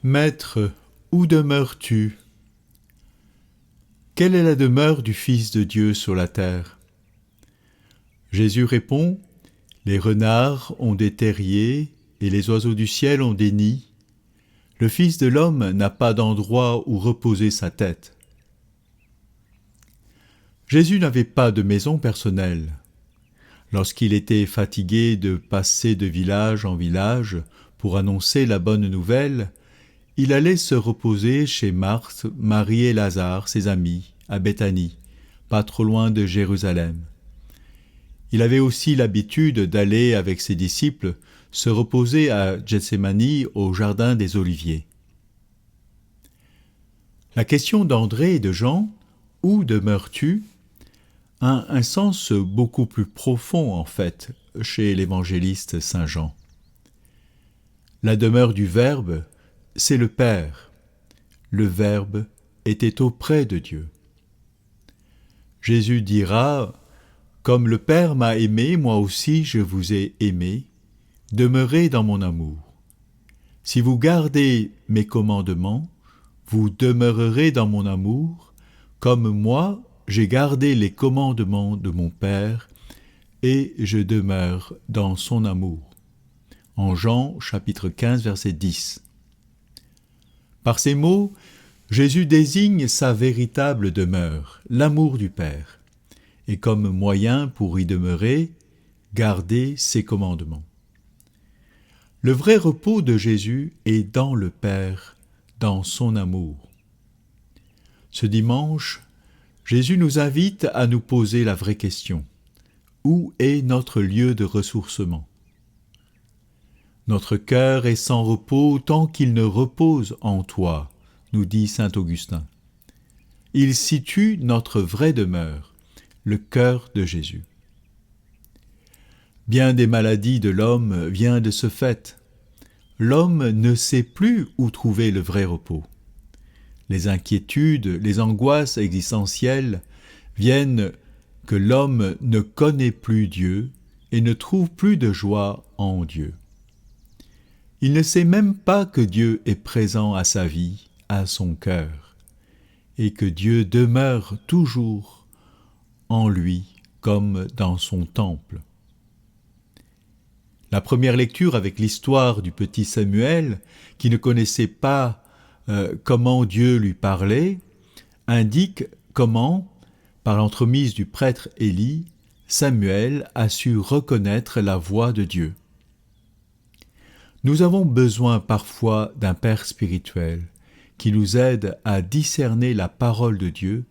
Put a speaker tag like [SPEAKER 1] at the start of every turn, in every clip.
[SPEAKER 1] Maître, où demeures-tu? Quelle est la demeure du Fils de Dieu sur la terre? Jésus répond, les renards ont des terriers et les oiseaux du ciel ont des nids. Le Fils de l'homme n'a pas d'endroit où reposer sa tête. Jésus n'avait pas de maison personnelle. Lorsqu'il était fatigué de passer de village en village pour annoncer la bonne nouvelle, il allait se reposer chez Marthe, Marie et Lazare, ses amis, à Béthanie, pas trop loin de Jérusalem. Il avait aussi l'habitude d'aller avec ses disciples se reposer à Gethsémani au jardin des Oliviers. La question d'André et de Jean, « Où demeures-tu » a un sens beaucoup plus profond en fait chez l'évangéliste Saint Jean. La demeure du Verbe, c'est le Père. Le Verbe était auprès de Dieu. Jésus dira, « Comme le Père m'a aimé, moi aussi je vous ai aimé, demeurez dans mon amour. Si vous gardez mes commandements, vous demeurerez dans mon amour, comme moi j'ai gardé les commandements de mon Père, et je demeure dans son amour. » En Jean chapitre 15, verset 10. Par ces mots, Jésus désigne sa véritable demeure, l'amour du Père, et comme moyen pour y demeurer, garder ses commandements. Le vrai repos de Jésus est dans le Père, dans son amour. Ce dimanche, Jésus nous invite à nous poser la vraie question. Où est notre lieu de ressourcement? Notre cœur est sans repos tant qu'il ne repose en toi, nous dit saint Augustin. Il situe notre vraie demeure, le cœur de Jésus. Bien des maladies de l'homme viennent de ce fait. L'homme ne sait plus où trouver le vrai repos. Les inquiétudes, les angoisses existentielles viennent que l'homme ne connaît plus Dieu et ne trouve plus de joie en Dieu. Il ne sait même pas que Dieu est présent à sa vie, à son cœur, et que Dieu demeure toujours en lui comme dans son temple. La première lecture avec l'histoire du petit Samuel, qui ne connaissait pas comment Dieu lui parlait, indique comment, par l'entremise du prêtre Élie, Samuel a su reconnaître la voix de Dieu. Nous avons besoin parfois d'un Père spirituel qui nous aide à discerner la parole de Dieu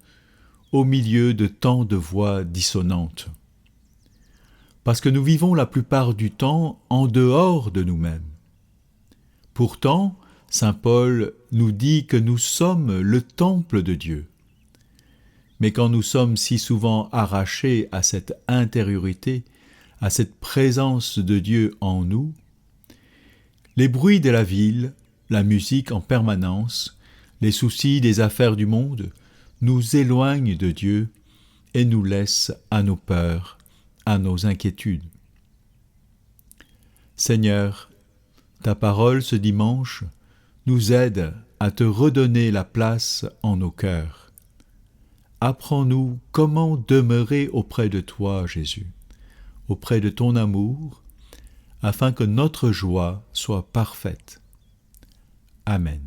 [SPEAKER 1] au milieu de tant de voix dissonantes. Parce que nous vivons la plupart du temps en dehors de nous-mêmes. Pourtant, saint Paul nous dit que nous sommes le temple de Dieu. Mais quand nous sommes si souvent arrachés à cette intériorité, à cette présence de Dieu en nous, les bruits de la ville, la musique en permanence, les soucis des affaires du monde nous éloignent de Dieu et nous laissent à nos peurs, à nos inquiétudes. Seigneur, ta parole ce dimanche nous aide à te redonner la place en nos cœurs. Apprends-nous comment demeurer auprès de toi, Jésus, auprès de ton amour, afin que notre joie soit parfaite. Amen.